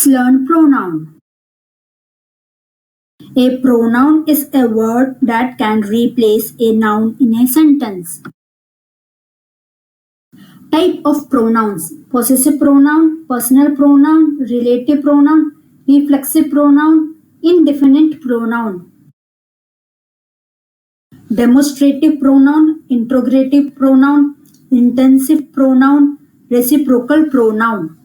learn pronoun. A pronoun is a word that can replace a noun in a sentence. Type of pronouns: possessive pronoun, personal pronoun, relative pronoun, reflexive pronoun, indefinite pronoun. Demonstrative pronoun, interrogative pronoun, intensive pronoun, reciprocal pronoun.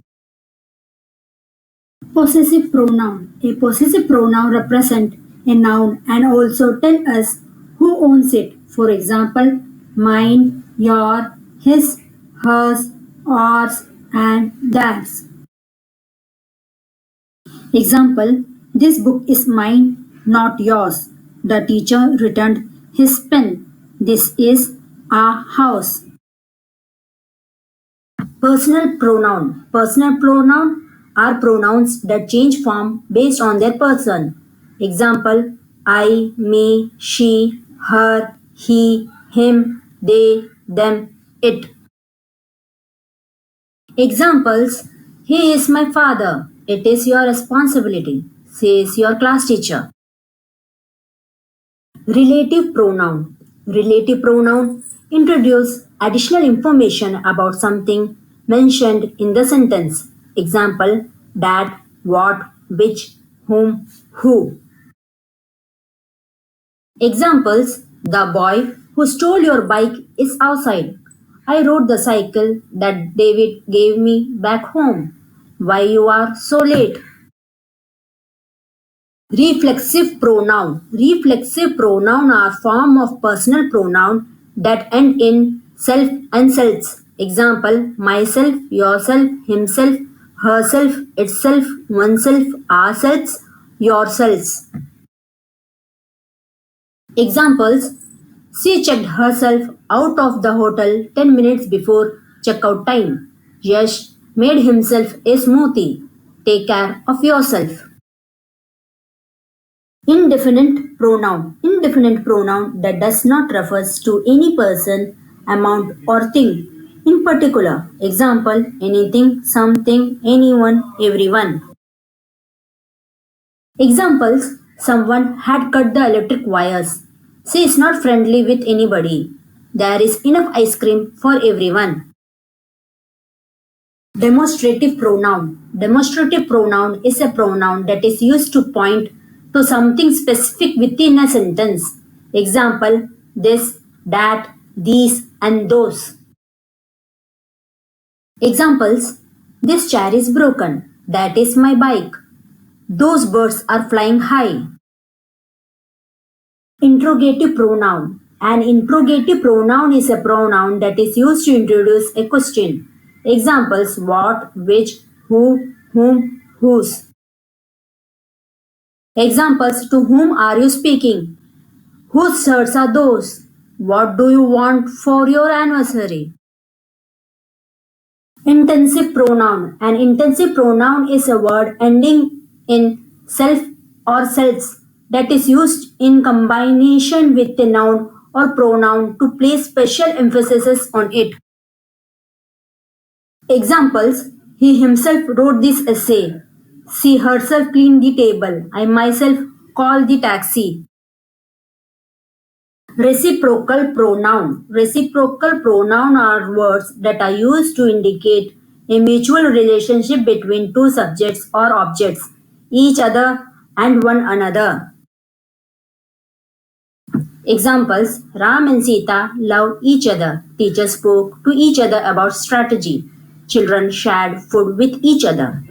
Possessive pronoun. A possessive pronoun represents a noun and also tell us who owns it. For example, mine, your, his, hers, ours, and theirs. Example, this book is mine, not yours. The teacher returned his pen. This is our house. Personal pronoun. Personal pronoun are pronouns that change form based on their person. Example, I, me, she, her, he, him, they, them, it. Examples, he is my father. It is your responsibility. She is your class teacher. Relative pronoun. Relative pronoun introduce additional information about something mentioned in the sentence. Example, that, what, which, whom, who. Examples, the boy who stole your bike is outside. I rode the cycle that David gave me back home. Why you are so late? Reflexive pronoun. Reflexive pronoun are form of personal pronoun that end in self and selves. Example, myself, yourself, himself, herself, itself, oneself, ourselves, yourselves. Examples, she checked herself out of the hotel 10 minutes before checkout time. Yash made himself a smoothie. Take care of yourself. Indefinite pronoun. Indefinite pronoun that does not refers to any person, amount or thing. In particular, example, anything, something, anyone, everyone. Examples, someone had cut the electric wires. She is not friendly with anybody. There is enough ice cream for everyone. Demonstrative pronoun. Demonstrative pronoun is a pronoun that is used to point to something specific within a sentence. Example, this, that, these, and those. Examples, this chair is broken. That is my bike. Those birds are flying high. Interrogative pronoun. An interrogative pronoun is a pronoun that is used to introduce a question. Examples, what, which, who, whom, whose. Examples, to whom are you speaking? Whose shirts are those? What do you want for your anniversary? Intensive pronoun. An intensive pronoun is a word ending in self or selves that is used in combination with a noun or pronoun to place special emphasis on it. Examples, he himself wrote this essay. She herself cleaned the table. I myself called the taxi. Reciprocal pronoun. Reciprocal pronoun are words that are used to indicate a mutual relationship between two subjects or objects, each other and one another. Examples, Ram and Sita love each other. Teachers spoke to each other about strategy. Children shared food with each other.